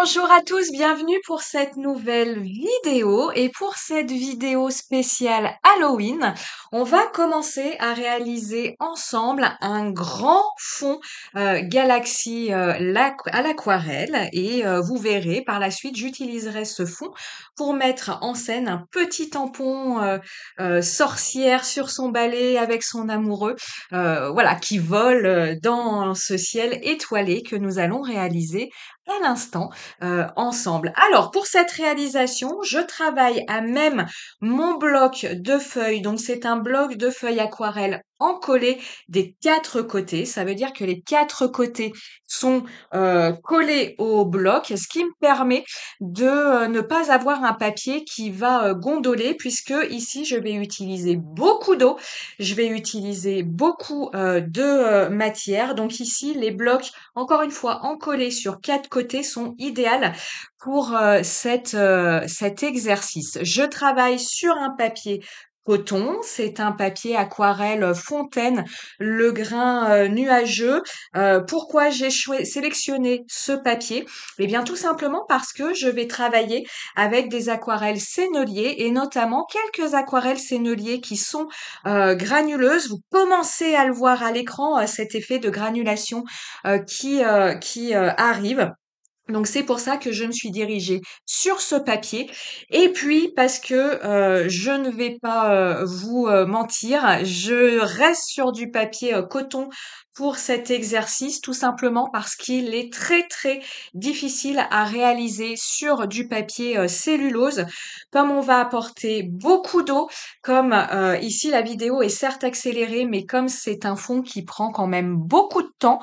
Bonjour à tous, bienvenue pour cette nouvelle vidéo et pour cette vidéo spéciale Halloween, on va commencer à réaliser ensemble un grand fond galaxie à l'aquarelle et vous verrez par la suite j'utiliserai ce fond pour mettre en scène un petit tampon sorcière sur son balai avec son amoureux voilà qui vole dans ce ciel étoilé que nous allons réaliser à l'instant ensemble. Alors, pour cette réalisation, je travaille à même mon bloc de feuilles. Donc, c'est un bloc de feuilles aquarelles encollé des quatre côtés. Ça veut dire que les quatre côtés sont collés au bloc, ce qui me permet de ne pas avoir un papier qui va gondoler, puisque ici, je vais utiliser beaucoup d'eau, je vais utiliser beaucoup de matière. Donc ici, les blocs, encore une fois, encollés sur quatre côtés sont idéales pour cet exercice. Je travaille sur un papier coton, c'est un papier aquarelle fontaine, le grain nuageux. Pourquoi j'ai sélectionné ce papier? Eh bien, tout simplement parce que je vais travailler avec des aquarelles senneliers et notamment quelques aquarelles senneliers qui sont granuleuses. Vous commencez à le voir à l'écran, cet effet de granulation qui arrive. Donc c'est pour ça que je me suis dirigée sur ce papier et puis parce que je ne vais pas vous mentir, je reste sur du papier coton pour cet exercice tout simplement parce qu'il est très très difficile à réaliser sur du papier cellulose. Comme on va apporter beaucoup d'eau, comme ici la vidéo est certes accélérée mais comme c'est un fond qui prend quand même beaucoup de temps,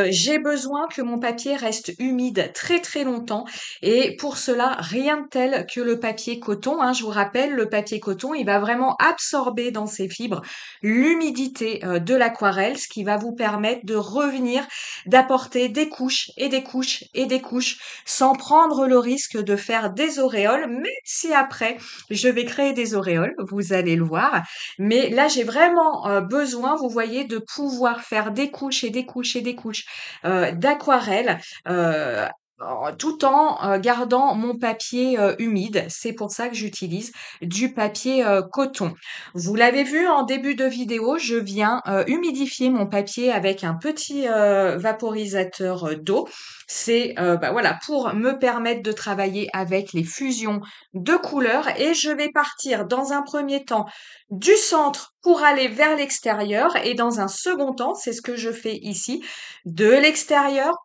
j'ai besoin que mon papier reste humide très très longtemps et pour cela, rien de tel que le papier coton, hein. Je vous rappelle, le papier coton, il va vraiment absorber dans ses fibres l'humidité de l'aquarelle, ce qui va vous permettre de revenir, d'apporter des couches et des couches et des couches sans prendre le risque de faire des auréoles, même si après, je vais créer des auréoles, vous allez le voir. Mais là, j'ai vraiment besoin, vous voyez, de pouvoir faire des couches et des couches et des couches d'aquarelle tout en gardant mon papier humide. C'est pour ça que j'utilise du papier coton. Vous l'avez vu en début de vidéo, je viens humidifier mon papier avec un petit vaporisateur d'eau. C'est voilà pour me permettre de travailler avec les fusions de couleurs et je vais partir dans un premier temps du centre pour aller vers l'extérieur et dans un second temps, c'est ce que je fais ici, de l'extérieur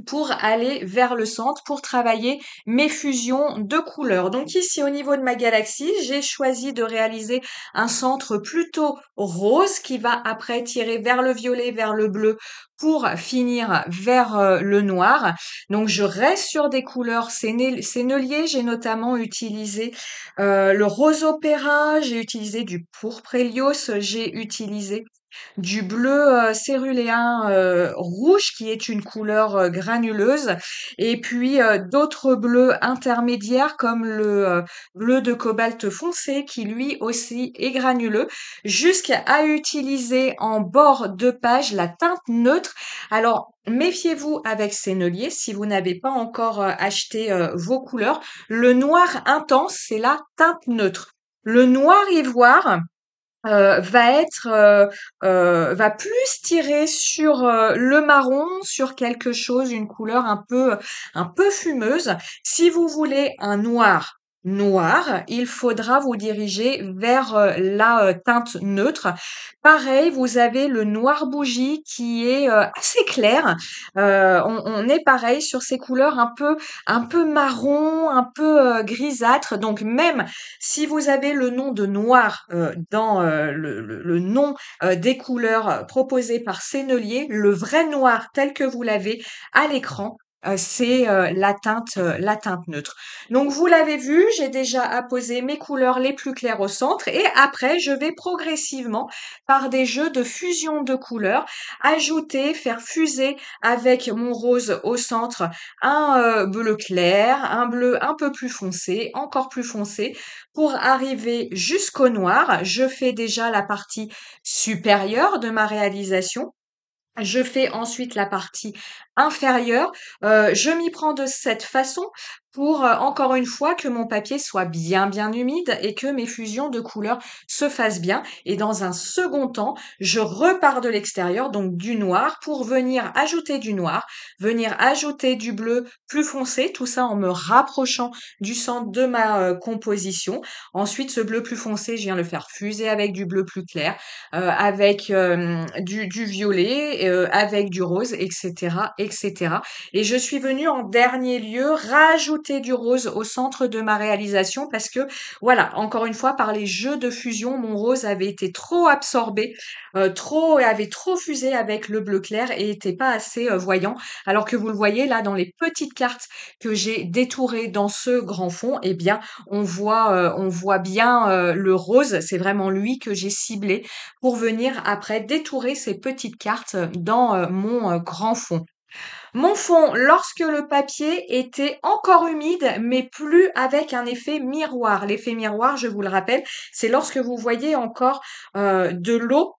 pour aller vers le centre pour travailler mes fusions de couleurs. Donc ici au niveau de ma galaxie, j'ai choisi de réaliser un centre plutôt rose qui va après tirer vers le violet, vers le bleu pour finir vers le noir. Donc je reste sur des couleurs senneliers. J'ai notamment utilisé le rose opéra, j'ai utilisé du pourpre Hélios, j'ai utilisé du bleu céruléen rouge qui est une couleur granuleuse et puis d'autres bleus intermédiaires comme le bleu de cobalt foncé qui lui aussi est granuleux jusqu'à utiliser en bord de page la teinte neutre. Alors méfiez-vous avec sennelier si vous n'avez pas encore acheté vos couleurs. Le noir intense, c'est la teinte neutre. Le noir ivoire, va plus tirer sur le marron, sur quelque chose, une couleur un peu fumeuse. Si vous voulez un noir noir, il faudra vous diriger vers la teinte neutre. Pareil, vous avez le noir bougie qui est assez clair. On est pareil sur ces couleurs un peu marron, un peu grisâtre. Donc même si vous avez le nom de noir dans le nom des couleurs proposées par Sennelier, le vrai noir tel que vous l'avez à l'écran, c'est la teinte neutre. Donc vous l'avez vu, j'ai déjà apposé mes couleurs les plus claires au centre et après je vais progressivement par des jeux de fusion de couleurs ajouter, faire fuser avec mon rose au centre un bleu clair, un bleu un peu plus foncé, encore plus foncé pour arriver jusqu'au noir. Je fais déjà la partie supérieure de ma réalisation. Je fais ensuite la partie inférieure. Je m'y prends de cette façon pour, encore une fois, que mon papier soit bien, bien humide et que mes fusions de couleurs se fassent bien. Et dans un second temps, je repars de l'extérieur, donc du noir, pour venir ajouter du noir, venir ajouter du bleu plus foncé, tout ça en me rapprochant du centre de ma composition. Ensuite, ce bleu plus foncé, je viens le faire fuser avec du bleu plus clair, avec du violet, avec du rose, etc., etc. Et je suis venue en dernier lieu rajouter du rose au centre de ma réalisation parce que, voilà, encore une fois, par les jeux de fusion, mon rose avait été trop absorbé, avait trop fusé avec le bleu clair et était pas assez voyant. Alors que vous le voyez là dans les petites cartes que j'ai détourées dans ce grand fond, eh bien, on voit bien le rose. C'est vraiment lui que j'ai ciblé pour venir après détourer ces petites cartes dans mon grand fond. Mon fond, lorsque le papier était encore humide, mais plus avec un effet miroir. L'effet miroir, je vous le rappelle, c'est lorsque vous voyez encore de l'eau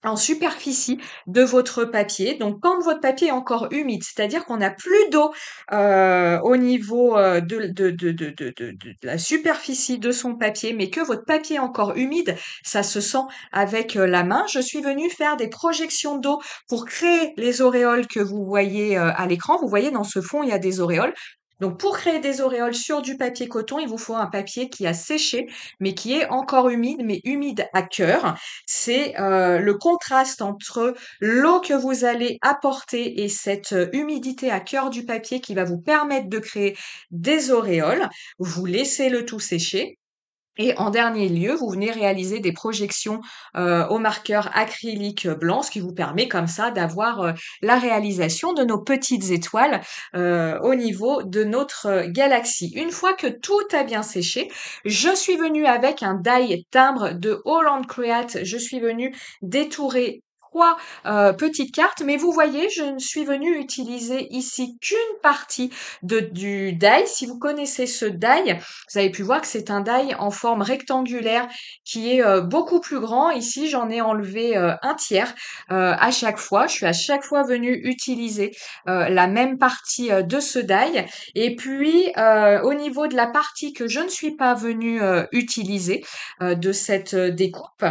en superficie de votre papier. Donc, quand votre papier est encore humide, c'est-à-dire qu'on n'a plus d'eau au niveau de la superficie de son papier, mais que votre papier est encore humide, ça se sent avec la main. Je suis venue faire des projections d'eau pour créer les auréoles que vous voyez à l'écran. Vous voyez, dans ce fond, il y a des auréoles. Donc, pour créer des auréoles sur du papier coton, il vous faut un papier qui a séché, mais qui est encore humide, mais humide à cœur. C'est le contraste entre l'eau que vous allez apporter et cette humidité à cœur du papier qui va vous permettre de créer des auréoles. Vous laissez le tout sécher. Et en dernier lieu, vous venez réaliser des projections au marqueur acrylique blanc, ce qui vous permet comme ça d'avoir la réalisation de nos petites étoiles au niveau de notre galaxie. Une fois que tout a bien séché, je suis venue avec un die timbre de Holland Create. Je suis venue détourer trois petites cartes, mais vous voyez, je ne suis venue utiliser ici qu'une partie du die. Si vous connaissez ce die, vous avez pu voir que c'est un die en forme rectangulaire qui est beaucoup plus grand. Ici, j'en ai enlevé un tiers à chaque fois. Je suis à chaque fois venue utiliser la même partie de ce die. Et puis, au niveau de la partie que je ne suis pas venue utiliser de cette découpe,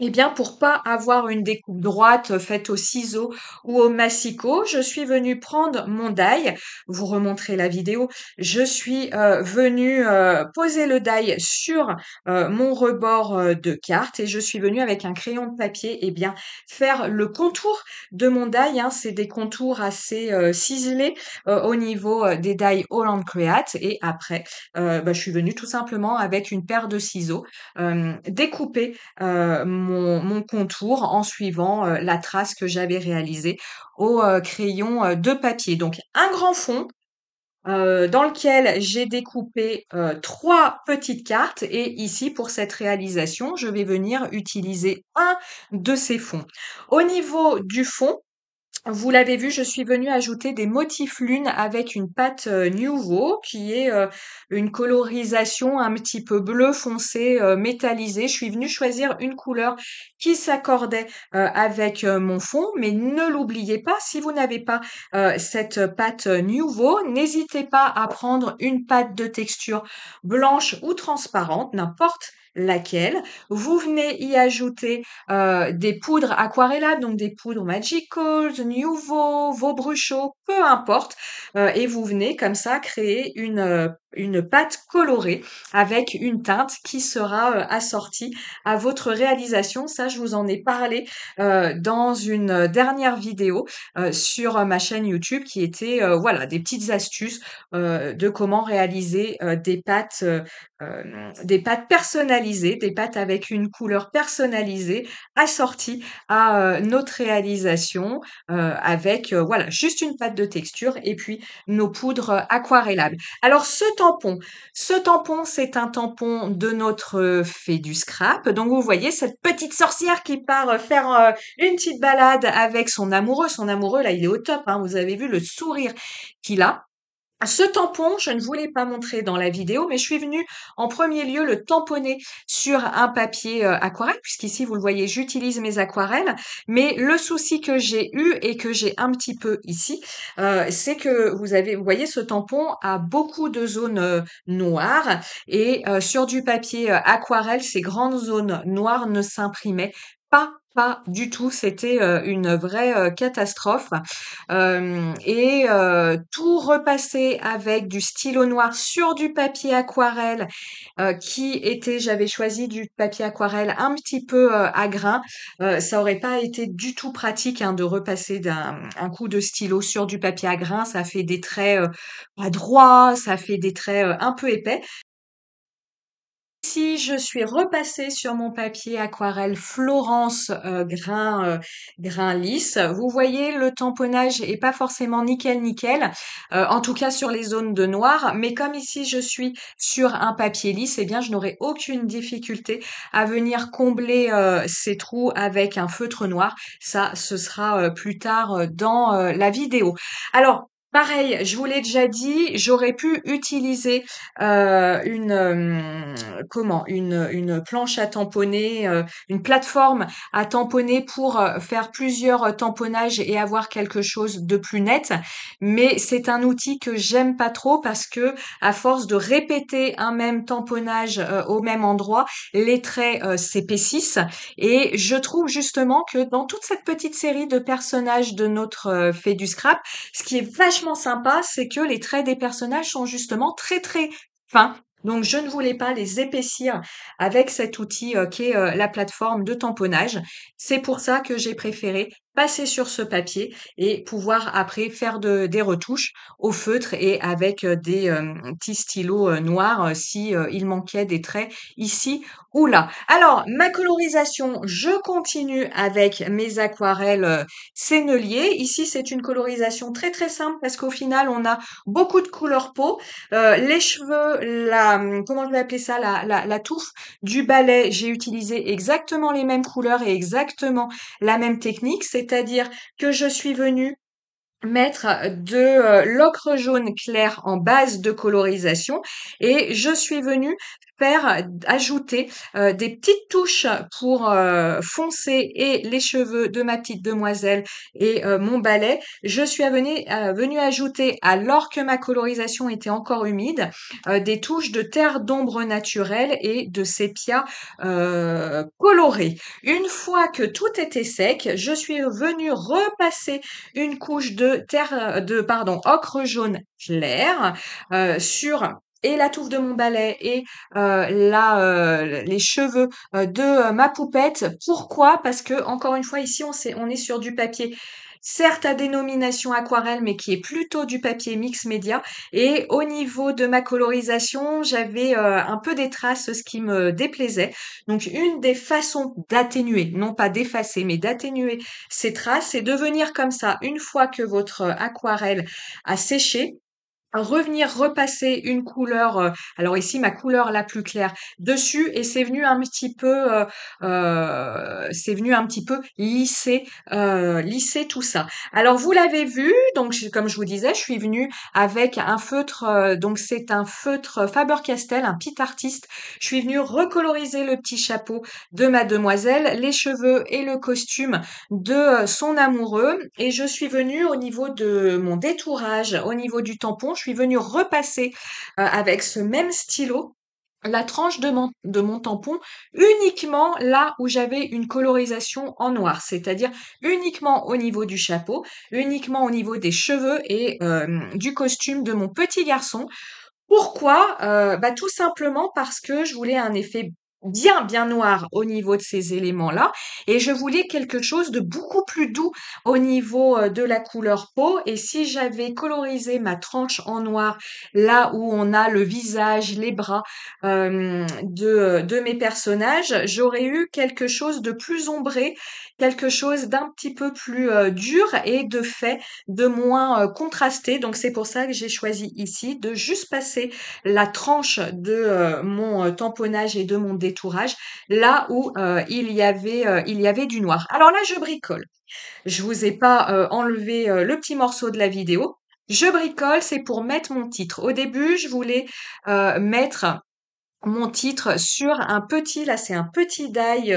eh bien, pour pas avoir une découpe droite faite au ciseau ou au massicot, je suis venue prendre mon die. Vous remontrez la vidéo. Je suis venue poser le die sur mon rebord de carte et je suis venue avec un crayon de papier, eh bien, faire le contour de mon die. Hein. C'est des contours assez ciselés au niveau des die Holland Create. Et après, je suis venue tout simplement avec une paire de ciseaux découper mon contour en suivant la trace que j'avais réalisée au crayon de papier. Donc un grand fond dans lequel j'ai découpé 3 petites cartes et ici pour cette réalisation, je vais venir utiliser un de ces fonds. Au niveau du fond, vous l'avez vu, je suis venue ajouter des motifs lune avec une pâte Nuvo qui est une colorisation un petit peu bleu foncé métallisé. Je suis venue choisir une couleur qui s'accordait avec mon fond, mais ne l'oubliez pas, si vous n'avez pas cette pâte Nuvo, n'hésitez pas à prendre une pâte de texture blanche ou transparente, n'importe laquelle. Vous venez y ajouter des poudres aquarellables, donc des poudres Magicals, Nuvo, Vaubruchot, peu importe. Et vous venez comme ça créer une pâte colorée avec une teinte qui sera assortie à votre réalisation. Ça, je vous en ai parlé dans une dernière vidéo sur ma chaîne YouTube qui était voilà des petites astuces de comment réaliser des pâtes personnalisées, des pâtes avec une couleur personnalisée assortie à notre réalisation avec voilà juste une pâte de texture et puis nos poudres aquarellables. Alors ce tampon c'est un tampon de notre fée du scrap. Donc vous voyez cette petite sorcière qui part faire une petite balade avec son amoureux. Son amoureux là il est au top. Hein, vous avez vu le sourire qu'il a. Ce tampon, je ne voulais pas montrer dans la vidéo, mais je suis venue en premier lieu le tamponner sur un papier aquarelle, puisqu'ici, vous le voyez, j'utilise mes aquarelles. Mais le souci que j'ai eu et que j'ai un petit peu ici, c'est que vous voyez, ce tampon a beaucoup de zones noires et sur du papier aquarelle, ces grandes zones noires ne s'imprimaient pas du tout. C'était une vraie catastrophe. Et tout repasser avec du stylo noir sur du papier aquarelle j'avais choisi du papier aquarelle un petit peu à grains. Ça aurait pas été du tout pratique hein, de repasser un coup de stylo sur du papier à grains. Ça fait des traits pas droits, ça fait des traits un peu épais. Si je suis repassée sur mon papier aquarelle Florence grain lisse, vous voyez le tamponnage est pas forcément nickel nickel, en tout cas sur les zones de noir, mais comme ici je suis sur un papier lisse, eh bien je n'aurai aucune difficulté à venir combler ces trous avec un feutre noir. Ça, ce sera plus tard dans la vidéo. Alors, pareil, je vous l'ai déjà dit, j'aurais pu utiliser une une planche à tamponner, une plateforme à tamponner pour faire plusieurs tamponnages et avoir quelque chose de plus net. Mais c'est un outil que j'aime pas trop parce que à force de répéter un même tamponnage au même endroit, les traits s'épaississent. Et je trouve justement que dans toute cette petite série de personnages de notre fait du scrap, ce qui est vachement sympa, c'est que les traits des personnages sont justement très très fins. Donc, je ne voulais pas les épaissir avec cet outil qui est la plateforme de tamponnage. C'est pour ça que j'ai préféré passer sur ce papier et pouvoir après faire des retouches au feutre et avec des petits stylos noirs si il manquait des traits ici ou là. Alors, ma colorisation, je continue avec mes aquarelles sennelier. Ici, c'est une colorisation très très simple parce qu'au final, on a beaucoup de couleur peau. Les cheveux, comment je vais appeler ça, la touffe du balai, j'ai utilisé exactement les mêmes couleurs et exactement la même technique, c'est-à-dire que je suis venue mettre de l'ocre jaune clair en base de colorisation et je suis venue ajouter des petites touches pour foncer et les cheveux de ma petite demoiselle et mon balai. Je suis venue ajouter, alors que ma colorisation était encore humide, des touches de terre d'ombre naturelle et de sépia coloré. Une fois que tout était sec, je suis venue repasser une couche ocre jaune clair sur et la touffe de mon balai et les cheveux de ma poupette. Pourquoi? Parce que encore une fois ici on est sur du papier. Certes à dénomination aquarelle, mais qui est plutôt du papier mix média. Et au niveau de ma colorisation, j'avais un peu des traces, ce qui me déplaisait. Donc, une des façons d'atténuer, non pas d'effacer, mais d'atténuer ces traces, c'est de venir comme ça, une fois que votre aquarelle a séché, revenir repasser une couleur, alors ici ma couleur la plus claire dessus et c'est venu un petit peu lisser tout ça. Alors vous l'avez vu, donc comme je vous disais, je suis venue avec un feutre, donc c'est un feutre Faber-Castell, un Pit Artist. Je suis venue recoloriser le petit chapeau de ma demoiselle, les cheveux et le costume de son amoureux et je suis venue au niveau de mon détourage, au niveau du tampon, je suis venue repasser avec ce même stylo la tranche de mon tampon uniquement là où j'avais une colorisation en noir, c'est-à-dire uniquement au niveau du chapeau, uniquement au niveau des cheveux et du costume de mon petit garçon. Pourquoi? Bah, tout simplement parce que je voulais un effet bien noir au niveau de ces éléments-là et je voulais quelque chose de beaucoup plus doux au niveau, de la couleur peau et si j'avais colorisé ma tranche en noir, là où on a le visage, les bras, de mes personnages, j'aurais eu quelque chose de plus ombré, quelque chose d'un petit peu plus, dur et de fait de moins contrasté. Donc c'est pour ça que j'ai choisi ici de juste passer la tranche de mon tamponnage et de mon détourage là où il y avait du noir. Alors là, je bricole. Je vous ai pas enlevé le petit morceau de la vidéo. Je bricole, c'est pour mettre mon titre. Au début, je voulais mettre mon titre sur un petit, là c'est un petit die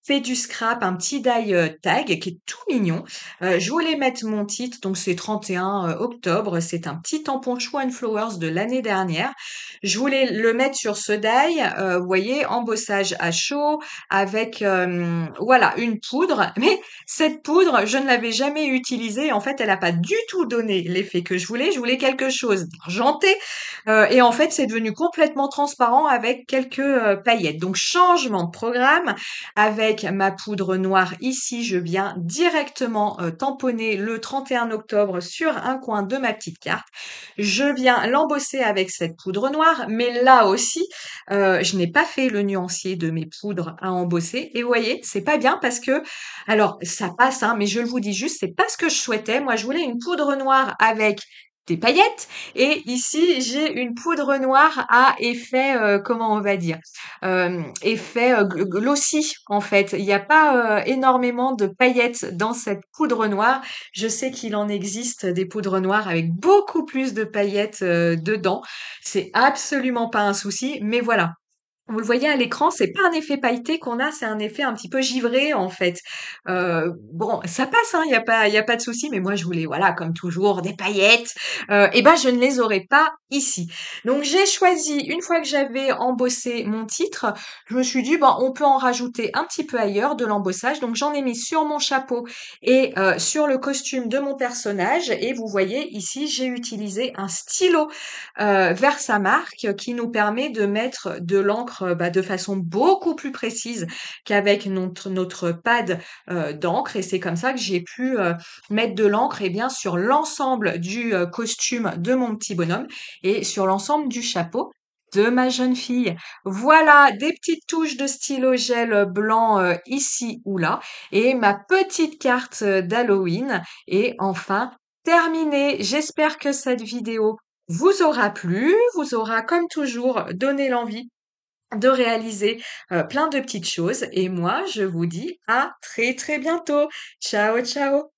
fait du scrap, un petit die tag qui est tout mignon. Je voulais mettre mon titre, donc c'est 31 octobre, c'est un petit tampon Show and Flowers de l'année dernière. Je voulais le mettre sur ce die, vous voyez, embossage à chaud avec voilà une poudre, mais cette poudre, je ne l'avais jamais utilisée. En fait, elle n'a pas du tout donné l'effet que je voulais. Je voulais quelque chose d'argenté et en fait, c'est devenu complètement transparent avec quelques paillettes. Donc, changement de programme avec ma poudre noire ici. Je viens directement tamponner le 31 octobre sur un coin de ma petite carte. Je viens l'embosser avec cette poudre noire, mais là aussi, je n'ai pas fait le nuancier de mes poudres à embosser. Et vous voyez, c'est pas bien parce que, alors, ça passe, hein, mais je le vous dis juste, c'est pas ce que je souhaitais. Moi, je voulais une poudre noire avec des paillettes et ici j'ai une poudre noire à effet comment on va dire effet glossy en fait. Il n'y a pas énormément de paillettes dans cette poudre noire. Je sais qu'il en existe des poudres noires avec beaucoup plus de paillettes dedans. C'est absolument pas un souci, mais voilà. Vous le voyez à l'écran, c'est pas un effet pailleté qu'on a, c'est un effet un petit peu givré en fait. Bon, ça passe, hein, il y a pas de souci, mais moi je voulais, voilà, comme toujours, des paillettes. Et ben je ne les aurais pas ici. Donc j'ai choisi, une fois que j'avais embossé mon titre, je me suis dit, bon, on peut en rajouter un petit peu ailleurs de l'embossage. Donc j'en ai mis sur mon chapeau et sur le costume de mon personnage. Et vous voyez ici, j'ai utilisé un stylo Versamark qui nous permet de mettre de l'encre de façon beaucoup plus précise qu'avec notre pad d'encre et c'est comme ça que j'ai pu mettre de l'encre et bien sur l'ensemble du costume de mon petit bonhomme et sur l'ensemble du chapeau de ma jeune fille. Voilà des petites touches de stylo gel blanc ici ou là et ma petite carte d'Halloween est enfin terminée. J'espère que cette vidéo vous aura plu, vous aura comme toujours donné l'envie de réaliser plein de petites choses et moi je vous dis à très très bientôt. Ciao ciao.